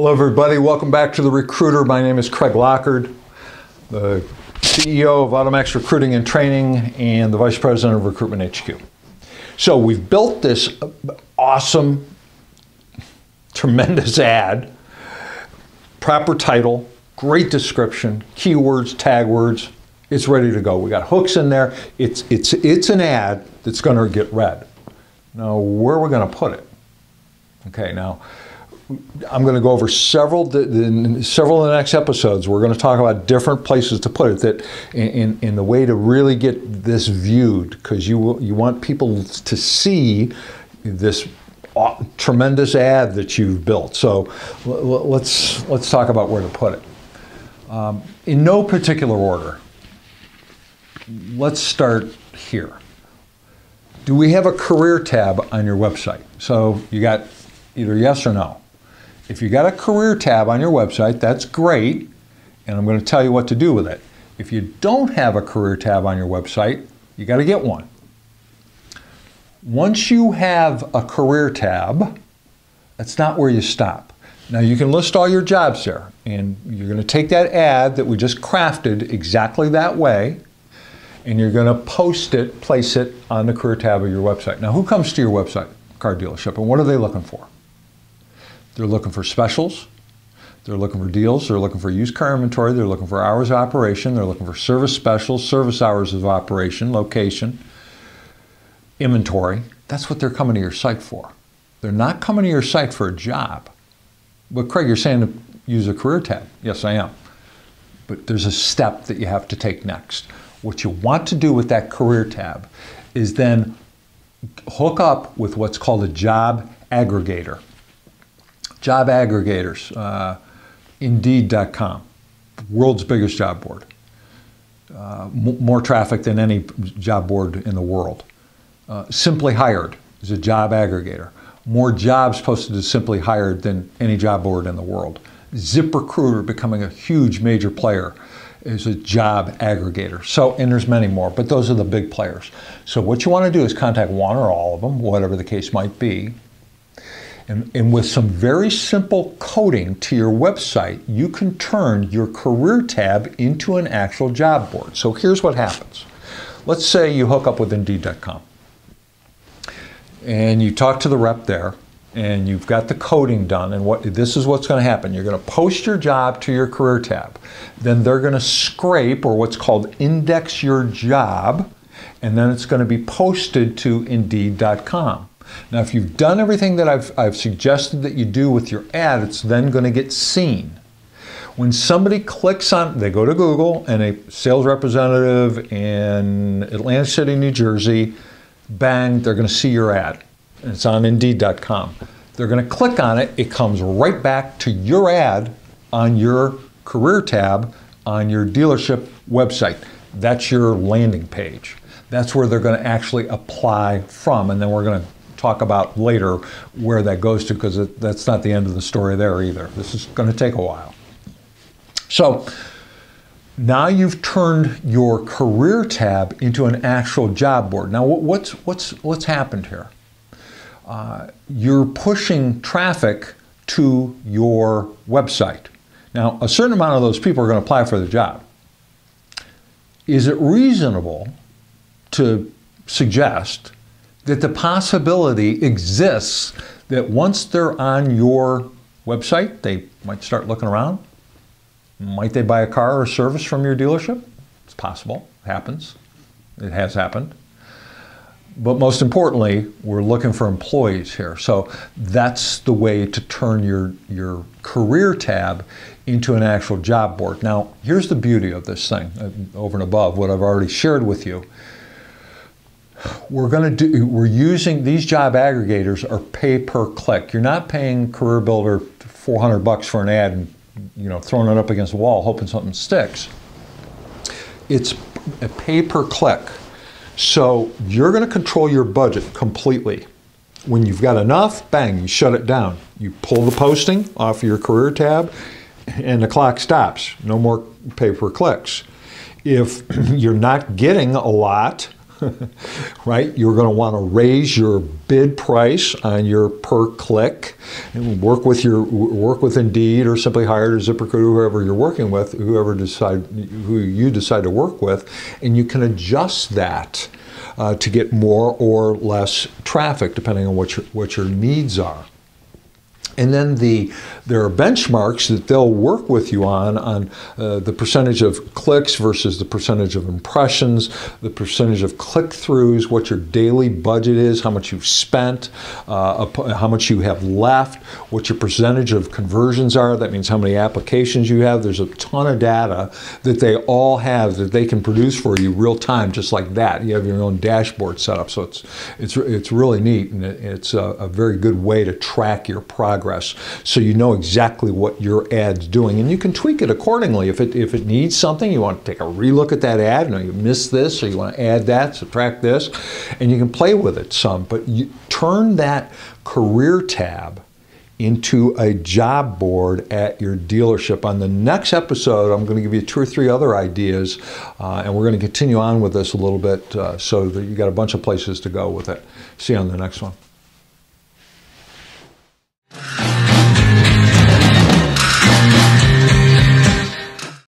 Hello everybody, welcome back to The Recruiter. My name is Craig Lockard, the CEO of AutoMax Recruiting and Training and the Vice President of Recruitment HQ. So we've built this awesome, tremendous ad, proper title, great description, keywords, tag words. It's ready to go. We got hooks in there. It's an ad that's going to get read. Now, where are we going to put it? Okay, now I'm going to go over several of the next episodes. We're going to talk about different places to put it that in the way to really get this viewed, because you want people to see this tremendous ad that you've built. So let's talk about where to put it. In no particular order. Let's start here. Do we have a career tab on your website? So you got either yes or no. If you got a career tab on your website, that's great, and I'm going to tell you what to do with it. If you don't have a career tab on your website, you got to get one. Once you have a career tab, that's not where you stop. Now you can list all your jobs there, and you're going to take that ad that we just crafted exactly that way, and you're going to post it, place it on the career tab of your website. Now who comes to your website? Car dealership, and what are they looking for? They're looking for specials, they're looking for deals, they're looking for used car inventory, they're looking for hours of operation, they're looking for service specials, service hours of operation, location, inventory. That's what they're coming to your site for. They're not coming to your site for a job. But Craig, you're saying to use a career tab. Yes, I am. But there's a step that you have to take next. What you want to do with that career tab is then hook up with what's called a job aggregator. Job aggregators, Indeed.com, world's biggest job board. More traffic than any job board in the world. Simply Hired is a job aggregator. More jobs posted to Simply Hired than any job board in the world. ZipRecruiter, becoming a huge major player, is a job aggregator. So, and there's many more, but those are the big players. So what you want to do is contact one or all of them, whatever the case might be. And with some very simple coding to your website, you can turn your career tab into an actual job board. So here's what happens. Let's say you hook up with Indeed.com. And you talk to the rep there, and you've got the coding done, and this is what's going to happen. You're going to post your job to your career tab. Then they're going to scrape, or what's called index your job, and then it's going to be posted to Indeed.com. Now, if you've done everything that I've suggested that you do with your ad, it's then going to get seen. When somebody clicks on, they go to Google, and a sales representative in Atlantic City, New Jersey, bang, they're going to see your ad. And it's on Indeed.com. They're going to click on it. It comes right back to your ad on your career tab on your dealership website. That's your landing page. That's where they're going to actually apply from. And then we're going to talk about later where that goes to, because that's not the end of the story there either. This is going to take a while. So now you've turned your career tab into an actual job board. Now what's happened here? You're pushing traffic to your website. Now a certain amount of those people are going to apply for the job. Is it reasonable to suggest that the possibility exists that once they're on your website, they might start looking around? Might they buy a car or service from your dealership? It's possible. It happens. It has happened. But most importantly, we're looking for employees here. So that's the way to turn your career tab into an actual job board. Now, here's the beauty of this thing, over and above what I've already shared with you. We're using these job aggregators are pay per click. You're not paying Career Builder $400 for an ad and throwing it up against the wall hoping something sticks. It's a pay per click. So you're going to control your budget completely. When you've got enough, bang, you shut it down. You pull the posting off your career tab and the clock stops. No more pay per clicks. If you're not getting a lot, right? You're going to want to raise your bid price on your per click, and work with Indeed or Simply Hired or ZipRecruiter, whoever you're working with, who you decide to work with, and you can adjust that to get more or less traffic depending on what your needs are. And then there are benchmarks that they'll work with you on the percentage of clicks versus the percentage of impressions, the percentage of click-throughs, what your daily budget is, how much you've spent, how much you have left, what your percentage of conversions are. That means how many applications you have. There's a ton of data that they all have that they can produce for you real time, just like that. You have your own dashboard set up, so it's really neat, and it's a very good way to track your progress, so you know exactly what your ad's doing, and you can tweak it accordingly. If it needs something, you want to take a relook at that ad, you missed this, or you want to add that, subtract this, and you can play with it some. But you turn that career tab into a job board at your dealership. On the next episode, I'm going to give you 2 or 3 other ideas, and we're going to continue on with this a little bit, so that you got a bunch of places to go with it. See you on the next one.